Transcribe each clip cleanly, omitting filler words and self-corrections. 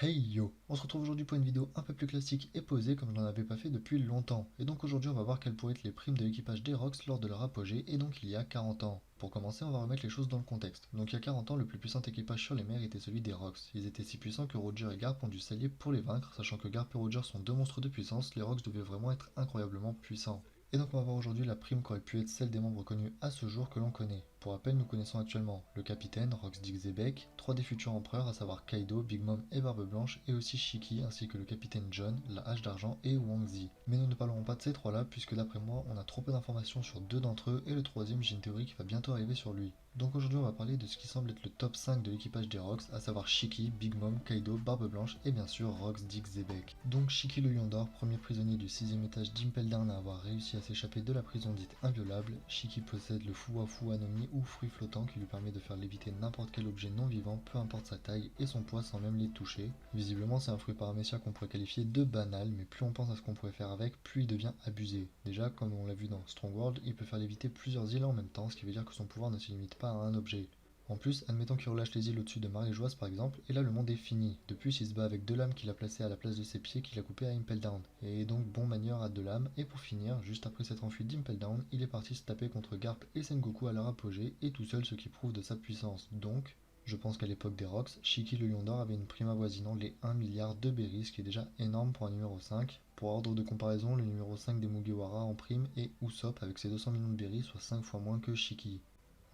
Hey yo! On se retrouve aujourd'hui pour une vidéo un peu plus classique et posée comme je n'en avais pas fait depuis longtemps. Et donc aujourd'hui on va voir quelles pourraient être les primes de l'équipage des Rocks lors de leur apogée et donc il y a 40 ans. Pour commencer on va remettre les choses dans le contexte. Donc il y a 40 ans le plus puissant équipage sur les mers était celui des Rocks. Ils étaient si puissants que Roger et Garp ont dû s'allier pour les vaincre, sachant que Garp et Roger sont deux monstres de puissance, les Rocks devaient vraiment être incroyablement puissants. Et donc on va voir aujourd'hui la prime qu'aurait pu être celle des membres connus à ce jour que l'on connaît. Pour rappel, nous connaissons actuellement le capitaine, Rox Dick Zebek, trois des futurs empereurs, à savoir Kaido, Big Mom et Barbe Blanche, et aussi Shiki, ainsi que le capitaine John, la Hache d'Argent et Wang Zi. Mais nous ne parlerons pas de ces trois-là, puisque d'après moi, on a trop peu d'informations sur deux d'entre eux, et le troisième, j'ai une théorie qui va bientôt arriver sur lui. Donc aujourd'hui, on va parler de ce qui semble être le top 5 de l'équipage des Rocks, à savoir Shiki, Big Mom, Kaido, Barbe Blanche et bien sûr Rox Dick Zebek. Donc Shiki le Lion d'Or, premier prisonnier du 6ème étage d'Impel Down à avoir réussi à s'échapper de la prison dite inviolable. Shiki possède le Fuwafu Anomi ou fruit flottant qui lui permet de faire léviter n'importe quel objet non vivant, peu importe sa taille et son poids sans même les toucher. Visiblement c'est un fruit paramécia qu'on pourrait qualifier de banal, mais plus on pense à ce qu'on pourrait faire avec, plus il devient abusé. Déjà, comme on l'a vu dans Strong World, il peut faire léviter plusieurs îles en même temps, ce qui veut dire que son pouvoir ne se limite pas à un objet. En plus, admettons qu'il relâche les îles au-dessus de Maréjoise par exemple, et là le monde est fini. De plus, il se bat avec deux lames qu'il a placées à la place de ses pieds qu'il a coupées à Impel Down. Et donc bon manieur à deux lames, et pour finir, juste après s'être enfui d'Impel Down, il est parti se taper contre Garp et Sengoku à leur apogée, et tout seul ce qui prouve de sa puissance. Donc, je pense qu'à l'époque des Rocks, Shiki le Lion d'Or avait une prime avoisinant les 1 milliard de berries, ce qui est déjà énorme pour un numéro 5. Pour ordre de comparaison, le numéro 5 des Mugiwara en prime est Usopp avec ses 200 millions de berries, soit 5 fois moins que Shiki.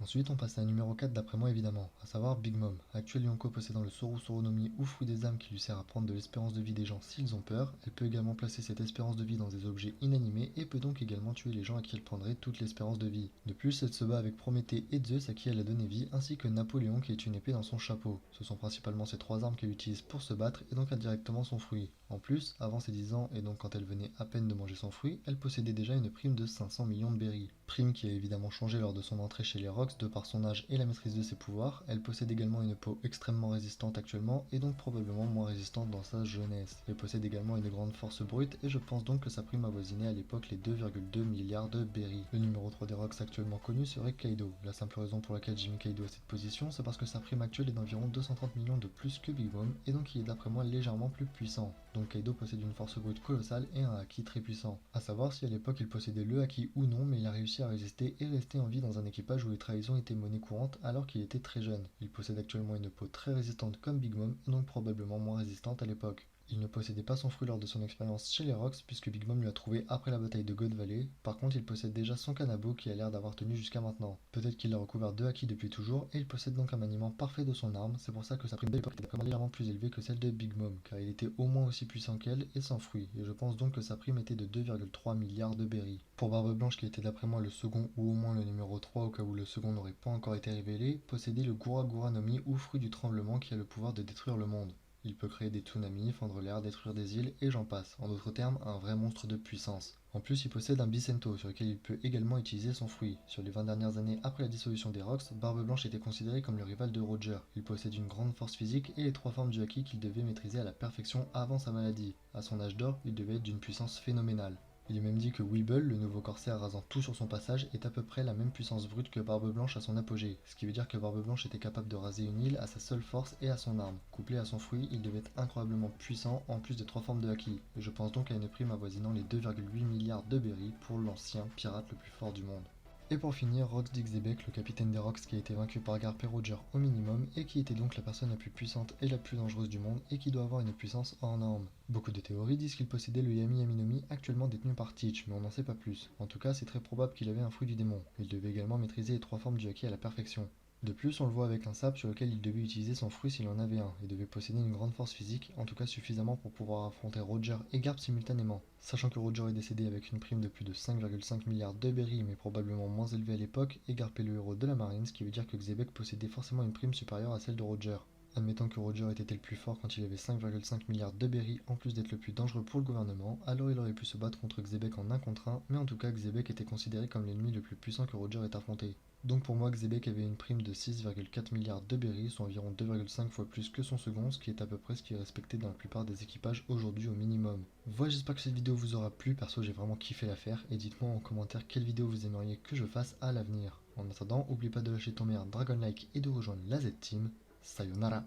Ensuite, on passe à un numéro 4 d'après moi évidemment, à savoir Big Mom, actuel Yonko possédant le Soru Soronomi ou fruit des âmes qui lui sert à prendre de l'espérance de vie des gens s'ils ont peur. Elle peut également placer cette espérance de vie dans des objets inanimés et peut donc également tuer les gens à qui elle prendrait toute l'espérance de vie. De plus, elle se bat avec Prométhée et Zeus à qui elle a donné vie, ainsi que Napoléon qui est une épée dans son chapeau. Ce sont principalement ces trois armes qu'elle utilise pour se battre et donc indirectement son fruit. En plus, avant ses 10 ans et donc quand elle venait à peine de manger son fruit, elle possédait déjà une prime de 500 millions de berries. Prime qui a évidemment changé lors de son entrée chez les Rocks de par son âge et la maîtrise de ses pouvoirs. Elle possède également une peau extrêmement résistante actuellement et donc probablement moins résistante dans sa jeunesse. Elle possède également une grande force brute et je pense donc que sa prime avoisinait à l'époque les 2,2 milliards de berries. Le numéro 3 des Rocks actuellement connu serait Kaido. La simple raison pour laquelle j'ai mis Kaido à cette position, c'est parce que sa prime actuelle est d'environ 230 millions de plus que Big Mom et donc il est d'après moi légèrement plus puissant. Donc Kaido possède une force brute colossale et un haki très puissant. A savoir si à l'époque il possédait le haki ou non, mais il a réussi à résister et rester en vie dans un équipage où les trahisons étaient monnaie courante alors qu'il était très jeune. Il possède actuellement une peau très résistante comme Big Mom et donc probablement moins résistante à l'époque. Il ne possédait pas son fruit lors de son expérience chez les Rocks puisque Big Mom lui a trouvé après la bataille de God Valley. Par contre, il possède déjà son Kanabo qui a l'air d'avoir tenu jusqu'à maintenant. Peut-être qu'il a recouvert de haki depuis toujours et il possède donc un maniement parfait de son arme. C'est pour ça que sa prime de l'époque était légèrement plus élevée que celle de Big Mom car il était au moins aussi puissant qu'elle et sans fruit. Et je pense donc que sa prime était de 2,3 milliards de berries. Pour Barbe Blanche qui était d'après moi le second ou au moins le numéro 3 au cas où le second n'aurait pas encore été révélé, possédait le Gura Gura no Mi ou fruit du tremblement qui a le pouvoir de détruire le monde. Il peut créer des tsunamis, fendre l'air, détruire des îles et j'en passe. En d'autres termes, un vrai monstre de puissance. En plus, il possède un Bicento sur lequel il peut également utiliser son fruit. Sur les 20 dernières années après la dissolution des Rocks, Barbe Blanche était considéré comme le rival de Roger. Il possède une grande force physique et les trois formes du haki qu'il devait maîtriser à la perfection avant sa maladie. À son âge d'or, il devait être d'une puissance phénoménale. Il est même dit que Weeble, le nouveau corsaire rasant tout sur son passage, est à peu près la même puissance brute que Barbe Blanche à son apogée, ce qui veut dire que Barbe Blanche était capable de raser une île à sa seule force et à son arme. Couplé à son fruit, il devait être incroyablement puissant en plus des trois formes de haki, et je pense donc à une prime avoisinant les 2,8 milliards de berries pour l'ancien pirate le plus fort du monde. Et pour finir, Rox Dick Zebek, le capitaine des Rocks qui a été vaincu par Garp et Roger au minimum, et qui était donc la personne la plus puissante et la plus dangereuse du monde, et qui doit avoir une puissance hors norme. Beaucoup de théories disent qu'il possédait le Yami Yami no Mi actuellement détenu par Teach, mais on n'en sait pas plus. En tout cas, c'est très probable qu'il avait un fruit du démon. Il devait également maîtriser les trois formes du haki à la perfection. De plus, on le voit avec un sabre sur lequel il devait utiliser son fruit s'il en avait un, et devait posséder une grande force physique, en tout cas suffisamment pour pouvoir affronter Roger et Garp simultanément. Sachant que Roger est décédé avec une prime de plus de 5,5 milliards de berries, mais probablement moins élevée à l'époque, et Garp est le héros de la marine, ce qui veut dire que Xebec possédait forcément une prime supérieure à celle de Roger. Admettant que Roger était le plus fort quand il avait 5,5 milliards de berries, en plus d'être le plus dangereux pour le gouvernement, alors il aurait pu se battre contre Xebec en un contre un, mais en tout cas Xebec était considéré comme l'ennemi le plus puissant que Roger ait affronté. Donc pour moi, Xebec avait une prime de 6,4 milliards de berries, soit environ 2,5 fois plus que son second, ce qui est à peu près ce qui est respecté dans la plupart des équipages aujourd'hui au minimum. Voilà, j'espère que cette vidéo vous aura plu, perso j'ai vraiment kiffé la faire, et dites-moi en commentaire quelle vidéo vous aimeriez que je fasse à l'avenir. En attendant, n'oublie pas de lâcher ton meilleur Dragon Like et de rejoindre la Z-Team. Sayonara.